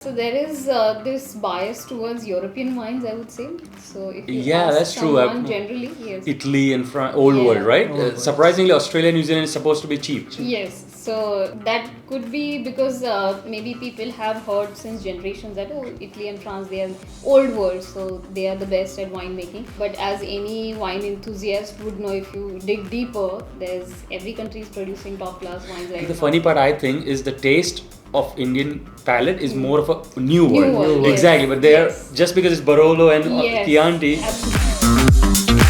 So there is this bias towards European wines, I would say. So if you Yeah, ask that's true. someone generally, yes. Italy and old Yeah. world, right? Old world. Surprisingly, Australia, New Zealand is supposed to be cheap. Yes, so that could be because maybe people have heard since generations that Italy and France, they are old world, so they are the best at winemaking. But as any wine enthusiast would know, if you dig deeper, there's every country is producing top class wines right The now. funny part, I think, is the taste of Indian palate is more of a new world. world, yes. Exactly, but they are Yes. just because it's Barolo and Yes, Chianti. absolutely.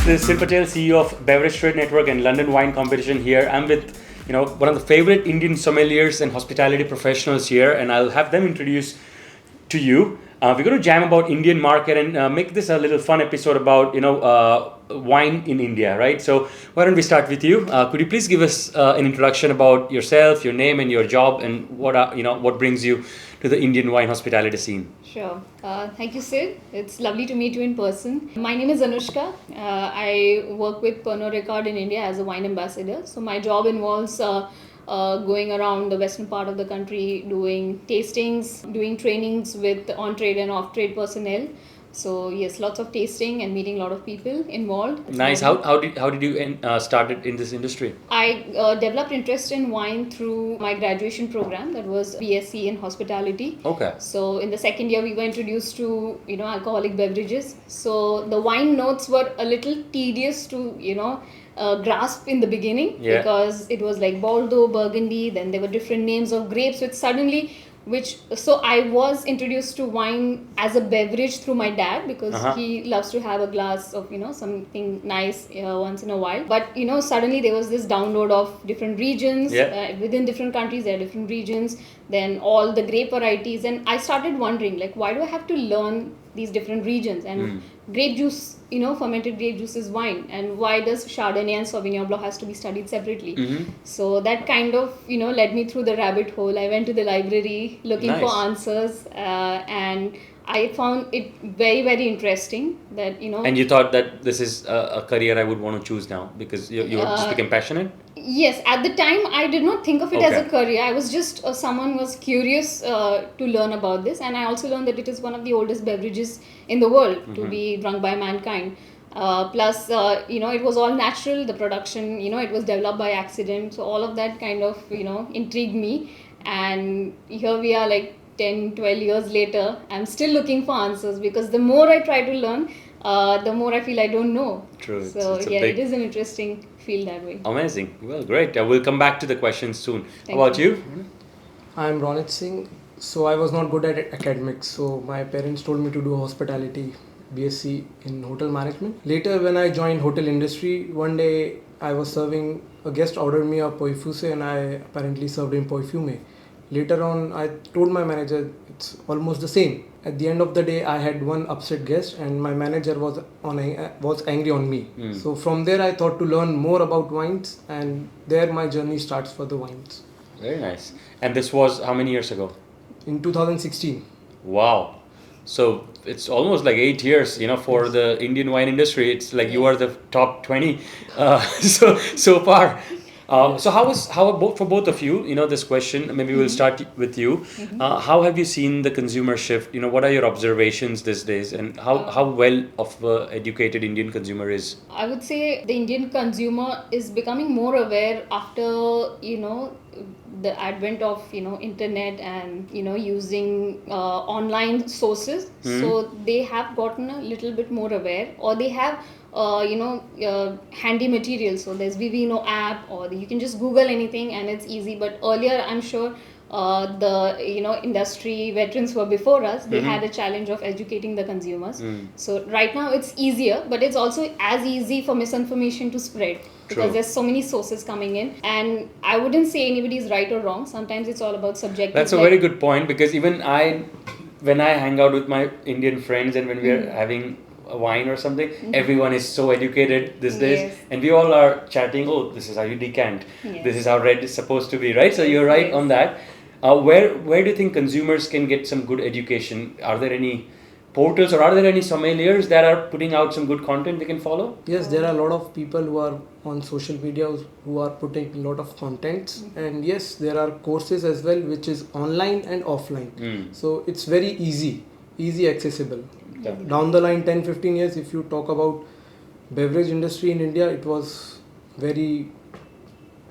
This is Sid Patel, CEO of Beverage Trade Network and London Wine Competition here. I'm with one of the favorite Indian sommeliers and hospitality professionals here, and I'll have them introduce to you. We're going to jam about Indian market and make this a little fun episode about wine in India, right? So why don't we start with you? Could you please give us an introduction about yourself, your name, and your job, and what brings you to the Indian wine hospitality scene? Sure. Thank you, Sid. It's lovely to meet you in person. My name is Anushka. I work with Pernod Ricard in India as a wine ambassador. So my job involves going around the western part of the country, doing tastings, doing trainings with on-trade and off-trade personnel. So yes, lots of tasting and meeting a lot of people involved. It's Nice. lovely. How did you started in this industry? I developed interest in wine through my graduation program, that was BSc in hospitality. Okay. So in the second year we were introduced to alcoholic beverages. So the wine notes were a little tedious to grasp in the beginning, Yeah. because it was like Bordeaux, Burgundy, then there were different names of grapes, so I was introduced to wine as a beverage through my dad, because he loves to have a glass of something nice once in a while. But suddenly there was this download of different regions. Yeah. Within different countries there are different regions, then all the grape varieties, and I started wondering, like, why do I have to learn these different regions? And grape juice, fermented grape juice is wine, and why does Chardonnay and Sauvignon Blanc has to be studied separately? So that kind of led me through the rabbit hole. I went to the library looking for Nice. answers, and I found it very, very interesting that And you thought that this is a career I would want to choose now because you just became passionate? Yes, at the time I did not think of it as Okay. a career. I was just someone was curious to learn about this, and I also learned that it is one of the oldest beverages in the world to be drunk by mankind. Plus, it was all natural. The production, it was developed by accident. So all of that kind of, intrigued me. And here we are, like 10, 12 years later. I'm still looking for answers, because the more I try to learn, the more I feel I don't know. True. So It's a yeah, big- it is an interesting field that way. Amazing. Well, great. We'll come back to the questions soon. Thank How about you. you? I'm Ronit Singh. So I was not good at academics. So my parents told me to do hospitality, BSc in hotel management. Later, when I joined hotel industry, one day I was serving, a guest ordered me a poifuse and I apparently served him poifume. Later on, I told my manager it's almost the same. At the end of the day, I had one upset guest, and my manager was angry on me. So from there, I thought to learn more about wines, and there my journey starts for the wines. Very nice. And this was how many years ago? In 2016. Wow. So it's almost like 8 years, for the Indian wine industry. It's like you are the top 20 so far. So how about for both of you, this question, maybe we'll start with you. How have you seen the consumer shift? What are your observations these days, and how well of educated Indian consumer is? I would say the Indian consumer is becoming more aware after the advent of internet and using online sources. So they have gotten a little bit more aware, or they have handy materials. So there's Vivino app, or you can just Google anything and it's easy. But earlier, I'm sure the industry veterans who were before us, they had a challenge of educating the consumers. So right now it's easier, but it's also as easy for misinformation to spread, because True. there's so many sources coming in, and I wouldn't say anybody is right or wrong. Sometimes it's all about subjective. That's a very good point, because even when I hang out with my Indian friends and when we are having a wine or something, everyone is so educated these days, Yes. and we all are chatting, oh, this is how you decant, Yes. this is how red is supposed to be, right? So you're right Yes. on that. Where do you think consumers can get some good education? Are there any portals, or are there any sommeliers that are putting out some good content they can follow? Yes, there are a lot of people who are on social media who are putting a lot of contents, and yes, there are courses as well, which is online and offline. So it's very easy accessible. Definitely. Down the line, 10-15 years, if you talk about beverage industry in India, it was very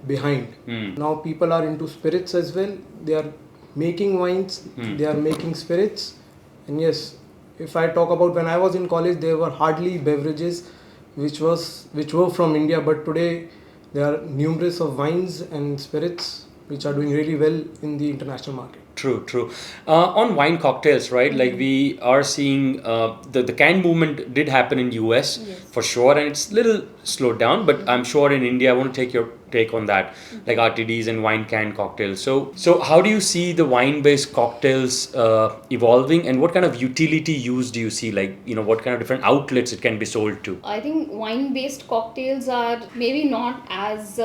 behind. Now people are into spirits as well. They are making wines, they are making spirits, and yes, if I talk about when I was in college, there were hardly beverages which were from India, but today there are numerous of wines and spirits which are doing really well in the international market. True. On wine cocktails, right? Like we are seeing the can movement did happen in US for sure, and it's a little slowed down. But I'm sure in India, I want to take your take on that, like RTDs and wine can cocktails. So how do you see the wine-based cocktails evolving, and what kind of utility use do you see? Like what kind of different outlets it can be sold to? I think wine-based cocktails are maybe not as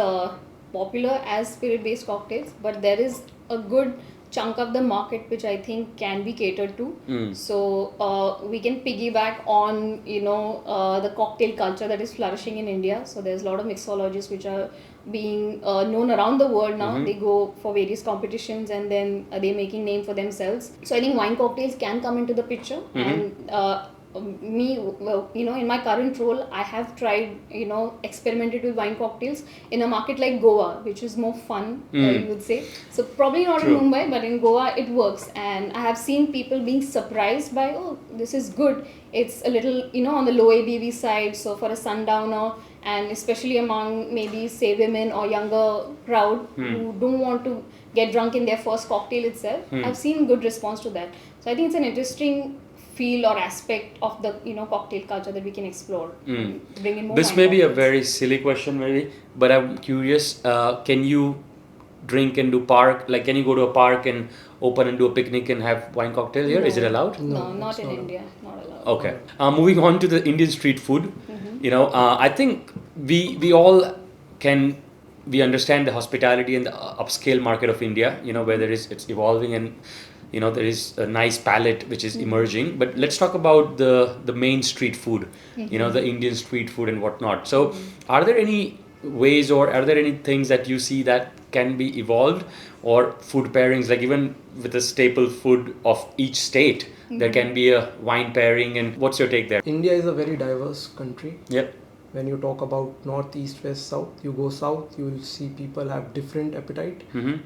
popular as spirit-based cocktails, but there is a good chunk of the market which I think can be catered to. So we can piggyback on the cocktail culture that is flourishing in India. So there's a lot of mixologists which are being known around the world now. They go for various competitions and then they're making name for themselves. So I think wine cocktails can come into the picture, and me, in my current role, I have tried, experimented with wine cocktails in a market like Goa, which is more fun, you would say. So probably not in Mumbai, but in Goa it works. And I have seen people being surprised by, oh, this is good. It's a little, on the low ABV side. So for a sundowner, and especially among maybe say women or younger crowd who don't want to get drunk in their first cocktail itself, I've seen good response to that. So I think it's an interesting feel or aspect of the cocktail culture that we can explore. Bring in more. This may be a very silly question, maybe, but I'm curious. Can you drink and do park? Like, can you go to a park and open and do a picnic and have wine cocktail here? No. Is it allowed? No, not in India. Not allowed. Okay. Moving on to the Indian street food. I think we all can. We understand the hospitality and the upscale market of India. Where it's evolving and. There is a nice palette which is emerging, but let's talk about the main street food, the Indian street food and whatnot. So are there any ways or are there any things that you see that can be evolved, or food pairings, like even with the staple food of each state, there can be a wine pairing, and what's your take there? India is a very diverse country. Yep. When you talk about north, east, west, south, you go south, you will see people have different appetite.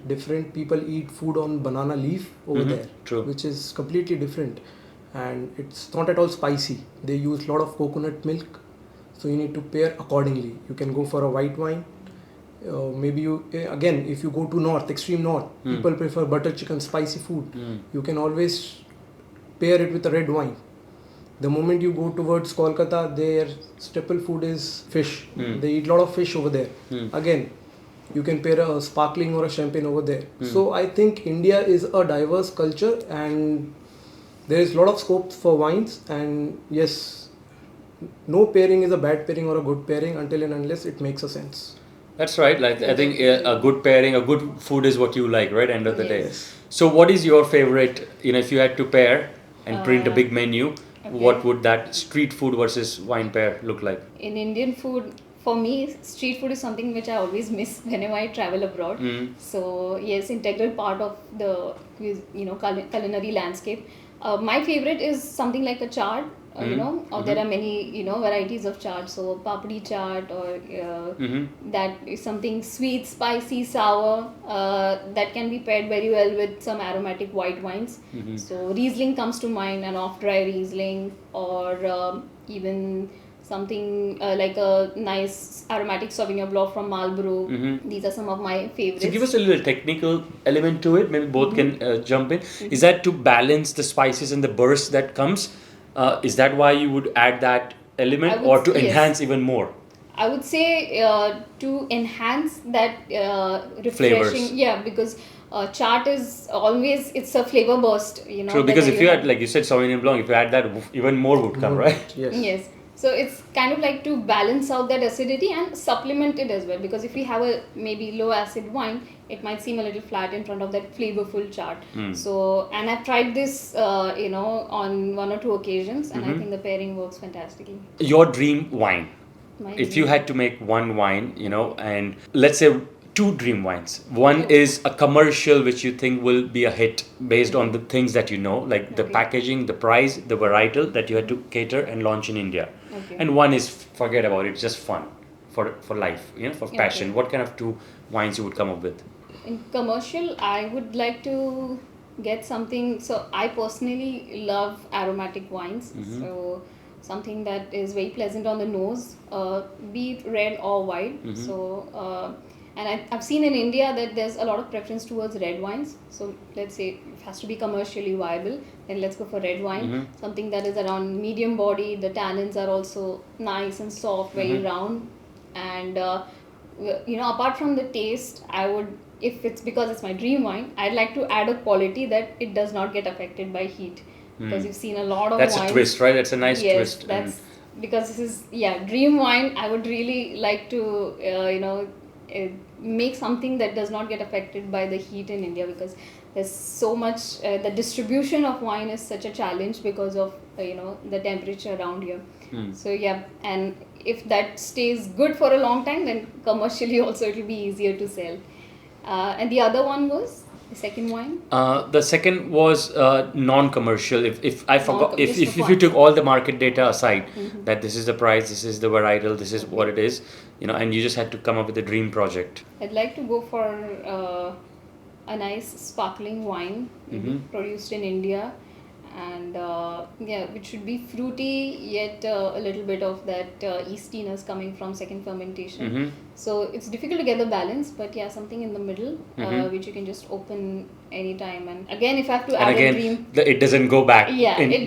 Different people eat food on banana leaf over there, which is completely different. And it's not at all spicy. They use a lot of coconut milk. So you need to pair accordingly. You can go for a white wine. Maybe if you go to north, extreme north, people prefer butter chicken, spicy food. You can always pair it with a red wine. The moment you go towards Kolkata, their staple food is fish. They eat a lot of fish over there. Again, you can pair a sparkling or a champagne over there. So I think India is a diverse culture, and there is a lot of scope for wines. And yes, no pairing is a bad pairing or a good pairing until and unless it makes a sense. That's right. Like I think a good pairing, a good food is what you like, right? End of the day. Yes. So what is your favorite? If you had to pair and print a big menu. Okay. What would that street food versus wine pair look like? In Indian food, for me, street food is something which I always miss whenever I travel abroad. So yes, integral part of the culinary landscape. My favorite is something like a chaat. There are many varieties of chaat. So papdi chaat, or that is something sweet, spicy, sour, that can be paired very well with some aromatic white wines. So Riesling comes to mind, an off-dry Riesling, or even something like a nice aromatic Sauvignon Blanc from Marlborough. These are some of my favorites. So give us a little technical element to it. Maybe both can jump in. Is that to balance the spices and the burst that comes? Is that why you would add that element, or to enhance even more? I would say to enhance that refreshing. Flavors. Yeah, because chaat is always, it's a flavor burst. True, because if you add, like you said, Sauvignon Blanc, if you add that, even more would come, right? Yes. Yes. So it's kind of like to balance out that acidity and supplement it as well, because if we have a maybe low acid wine, it might seem a little flat in front of that flavorful chart. So, and I've tried this, on 1 or 2 occasions, and I think the pairing works fantastically. Your dream wine. My If dream. you had to make one wine, and let's say 2 dream wines. One is a commercial which you think will be a hit based on the things that like the Okay. packaging, the price, the varietal that you had to cater and launch in India. Okay. And one is, forget about it, just fun for life, for passion. Okay. What kind of 2 wines you would come up with? In commercial, I would like to get something. So I personally love aromatic wines. So something that is very pleasant on the nose, be it red or white. So and I've seen in India that there's a lot of preference towards red wines. So let's say it has to be commercially viable, then let's go for red wine. Something that is around medium body. The tannins are also nice and soft, very round, and apart from the taste, I would, if it's because it's my dream wine, I'd like to add a quality that it does not get affected by heat, because you've seen a lot of That's wines. a twist, right? That's a nice Yes, twist. that's because this is dream wine. I would really like to make something that does not get affected by the heat in India, because there's so much the distribution of wine is such a challenge because of the temperature around here. So and if that stays good for a long time, then commercially also it will be easier to sell. And the other one was the second wine. The second was non-commercial. If I forgot, if Just for you fun. took all the market data aside, that this is the price, this is the varietal, this is what it is, and you just had to come up with a dream project. I'd like to go for a nice sparkling wine, produced in India, and which should be fruity, yet a little bit of that yeastiness coming from second fermentation. So it's difficult to get the balance, but something in the middle, which you can just open anytime. And again, if I have to And add a again, dream, it doesn't go back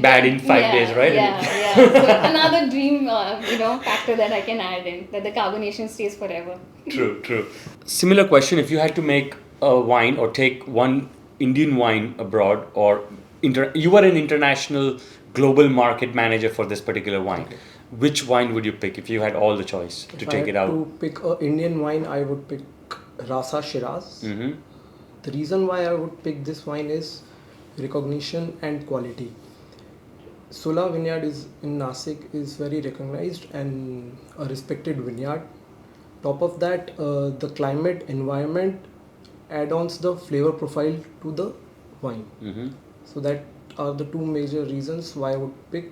bad in 5 days, right? So another dream, factor that I can add in, that the carbonation stays forever. True. Similar question: if you had to make a wine or take one Indian wine abroad, or you were an international global market manager for this particular wine, which wine would you pick if you had all the choice to take it out? To pick an Indian wine, I would pick Rasa Shiraz. The reason why I would pick this wine is recognition and quality. Sula Vineyard is in Nasik is very recognized and a respected vineyard. Top of that, the climate environment adds the flavor profile to the wine. So that are the 2 major reasons why I would pick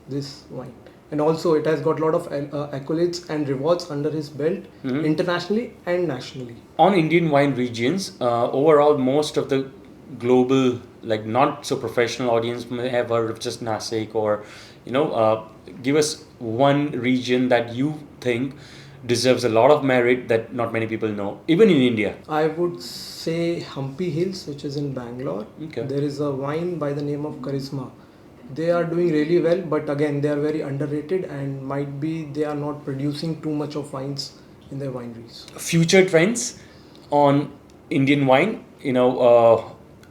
this wine. And also it has got a lot of accolades and rewards under his belt, internationally and nationally. On Indian wine regions, overall, most of the global, like not so professional audience may have heard of just Nasik, or give us one region that you think deserves a lot of merit that not many people know, even in India. I would say Hampi Hills, which is in Bangalore. Okay. There is a wine by the name of Charisma. They are doing really well, but again, they are very underrated, and might be they are not producing too much of wines in their wineries. Future trends on Indian wine,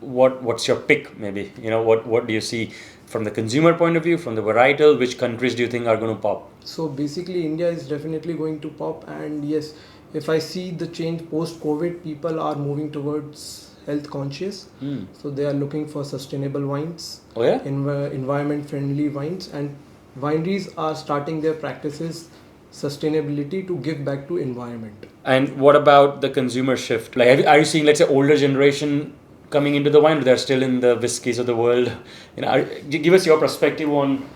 what's your pick? Maybe what do you see from the consumer point of view, from the varietal? Which countries do you think are going to pop? So basically, India is definitely going to pop, and yes, if I see the change post-COVID, people are moving towards health conscious. So they are looking for sustainable wines, Oh yeah? environment friendly wines, and wineries are starting their practices sustainability to give back to environment. And what about the consumer shift? Like, are you seeing, let's say, older generation coming into the wine, or they're still in the whiskeys of the world? Give us your perspective on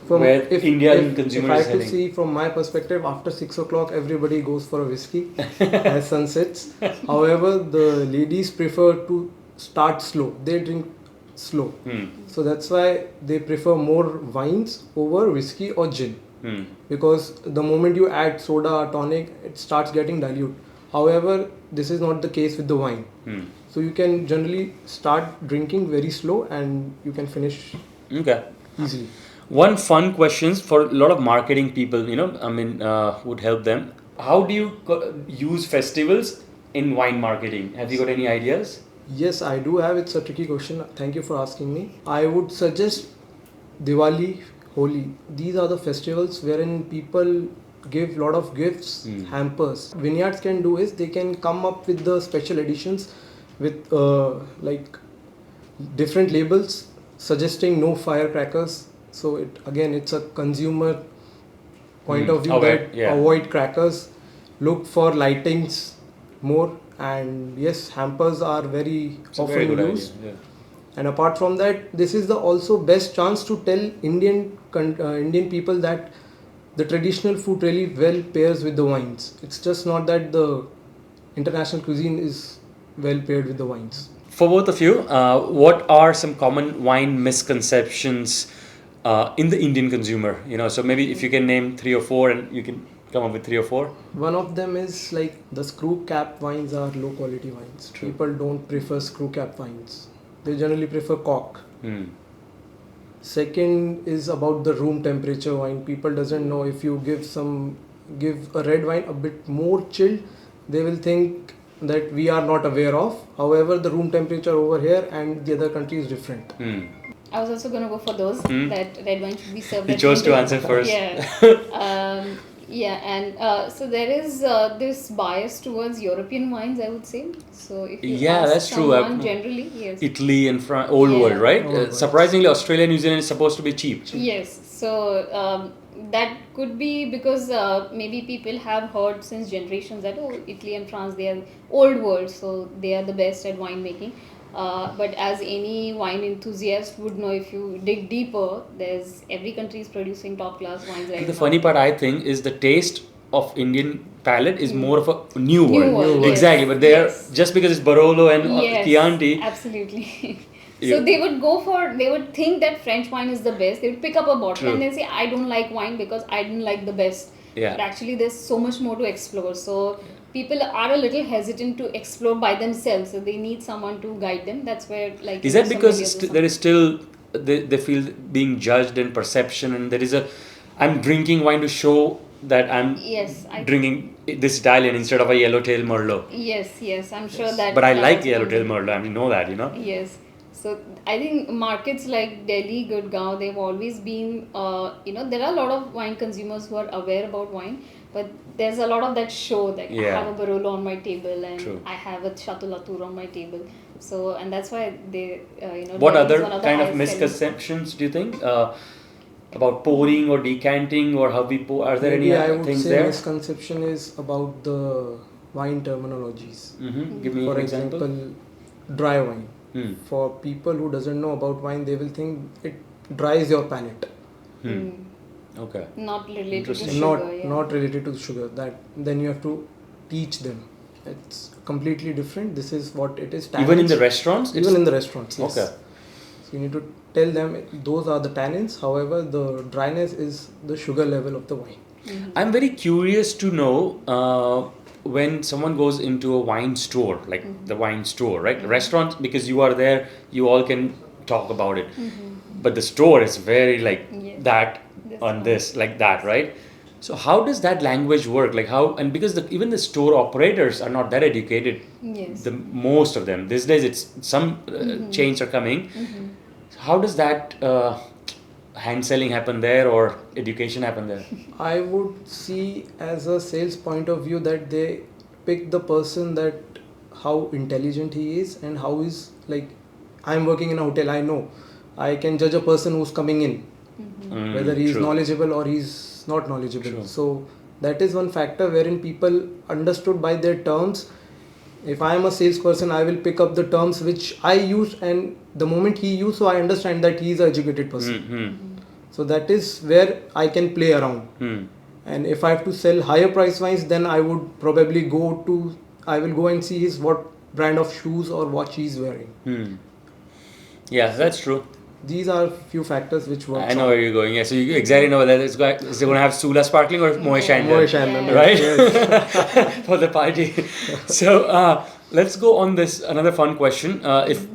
where Indian consumer if I is have to heading. see from my perspective, after 6 o'clock, everybody goes for a whiskey as sun sets. However, the ladies prefer to start slow. They drink slow. So that's why they prefer more wines over whiskey or gin. Because the moment you add soda or tonic, it starts getting dilute. However, this is not the case with the wine. So you can generally start drinking very slow and you can finish easily. One fun questions for a lot of marketing people, would help them. How do you use festivals in wine marketing? Have you got any ideas? Yes, I do have. It's a tricky question. Thank you for asking me. I would suggest Diwali, Holi. These are the festivals wherein people give lot of gifts, hampers. Vineyards can do is they can come up with the special editions with like different labels suggesting no firecrackers. So it's a consumer point of view that avoid crackers, look for lightings more, and yes, hampers are very often used. And apart from that, this is the also best chance to tell Indian people that the traditional food really well pairs with the wines. It's just not that the international cuisine is well paired with the wines. For both of you, what are some common wine misconceptions in the Indian consumer? So maybe if you can name 3 or 4, and you can come up with 3 or 4. One of them is like the screw cap wines are low quality wines. True. People don't prefer screw cap wines. They generally prefer cork. Second is about the room temperature wine. People doesn't know if you give a red wine a bit more chilled, they will think that we are not aware of. However, the room temperature over here and the other country is different. I was also going to go for those, that red wine should be served. You chose to answer first. Yeah. And so there is this bias towards European wines, I would say. So if you ask that's someone true. generally, yes. Italy and France, old world, right? Old world. Surprisingly, Australia and New Zealand is supposed to be cheap. Yes, so that could be because maybe people have heard since generations that Italy and France, they are old world, so they are the best at winemaking. But as any wine enthusiast would know, if you dig deeper, every country is producing top class wines right The now. funny part, I think, is the taste of Indian palate is more of a new world. yes. Exactly, but they are Yes. just because it's Barolo and Yes, Chianti. absolutely. You- So they would think that French wine is the best. They would pick up a bottle True. and they say, I don't like wine because I didn't like the best. Yeah. But actually there's so much more to explore. So people are a little hesitant to explore by themselves. So they need someone to guide them. That's where like... Is that because sommeliers or there is still, they feel being judged and perception, and there is I'm drinking wine to show that I'm Yes, drinking this Italian instead of a yellowtail Merlot. Yes, I'm sure that... But I that like has yellowtail been- Merlot, I mean, know that, Yes. So I think markets like Delhi, Gurgaon, they've always been, there are a lot of wine consumers who are aware about wine, but there's a lot of that show that I Yeah. have a Barolo on my table and True. I have a Chateau Latour on my table. So, and that's why they, What Delhi is other one of the kind of highest selling- misconceptions do you think? About pouring or decanting or how we pour? Are there Maybe any I other would things say there? misconception is about the wine terminologies. Give me For an example. dry wine. Hmm. For people who doesn't know about wine, they will think it dries your palate. Okay. Not related to Interesting. sugar. Not related to sugar. That then you have to teach them. It's completely different. This is what it is. Even in the tannins. restaurants? Even in the restaurants. Yes. Okay. So you need to tell them those are the tannins. However, the dryness is the sugar level of the wine. I'm very curious to know when someone goes into a wine store, like the wine store, right? Restaurants, because you are there, you all can talk about it. But the store is very like Yes. that This on one. this, like that, right? So how does that language work? Like how, and because even the store operators are not that educated, Yes. most of them. These days it's some chains are coming. How does that hand selling happen there or education happen there? I would see as a sales point of view that they pick the person that how intelligent he is and how is like I'm working in a hotel, I know I can judge a person who's coming in whether he is True. knowledgeable or he's not knowledgeable. True. So that is one factor wherein people understood by their terms. If I am a salesperson, I will pick up the terms which I use, and the moment he use, so I understand that he is an educated person. So that is where I can play around. And if I have to sell higher price wines, then I would probably I will go and see his what brand of shoes or watch he's wearing. Yeah, that's true. These are few factors which work. I know where you're going. Yeah, so you exactly know whether is it going to have Sula Sparkling or Moe Chandler, Moe Chandler, Yeah. right? Yes. For the party. So let's go on this another fun question. If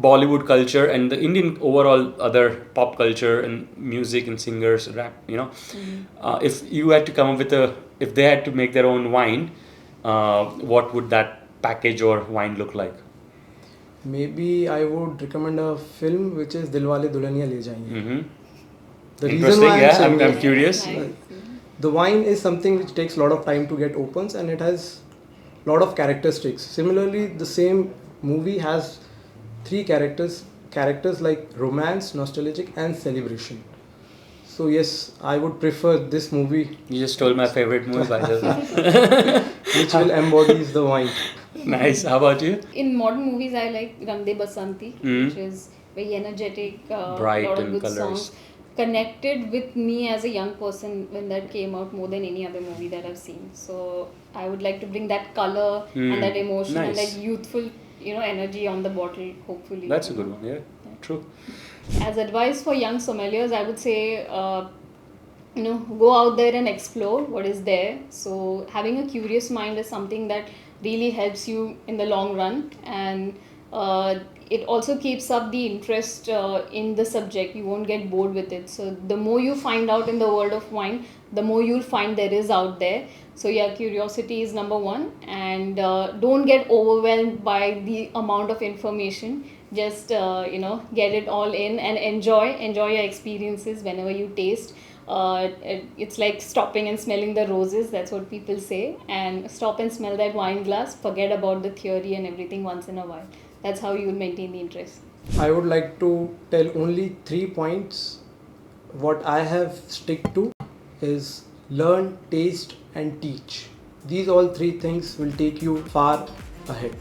Bollywood culture and the Indian overall other pop culture and music and singers, rap, if you had to come up with if they had to make their own wine, what would that package or wine look like? Maybe I would recommend a film which is Dilwale Dulhaniya Le Jayenge. The reason Interesting. why Yeah, saying I'm this- curious. Nice. The wine is something which takes a lot of time to get opens, and it has a lot of characteristics. Similarly, the same movie has three characters like romance, nostalgic, and celebration. So yes, I would prefer this movie, You just stole my favorite movie, by the way. which will embodies the wine. Nice. How about you? In modern movies, I like Rang De Basanti, Mm. which is very energetic, Bright lot of and good colours. songs. Connected with me as a young person when that came out more than any other movie that I've seen. So I would like to bring that color Mm. and that emotion and Nice. that youthful, energy on the bottle. Hopefully, That's a good one. Yeah. True. As advice for young sommeliers, I would say, go out there and explore what is there. So having a curious mind is something that really helps you in the long run, and it also keeps up the interest in the subject. You won't get bored with it. So the more you find out in the world of wine, the more you'll find there is out there. So yeah, curiosity is number one, and don't get overwhelmed by the amount of information. Just get it all in and enjoy your experiences whenever you taste. It's like stopping and smelling the roses. That's what people say. And stop and smell that wine glass. Forget about the theory and everything once in a while. That's how you will maintain the interest. I would like to tell only 3 points. What I have stick to is learn, taste, and teach. These all 3 things will take you far ahead.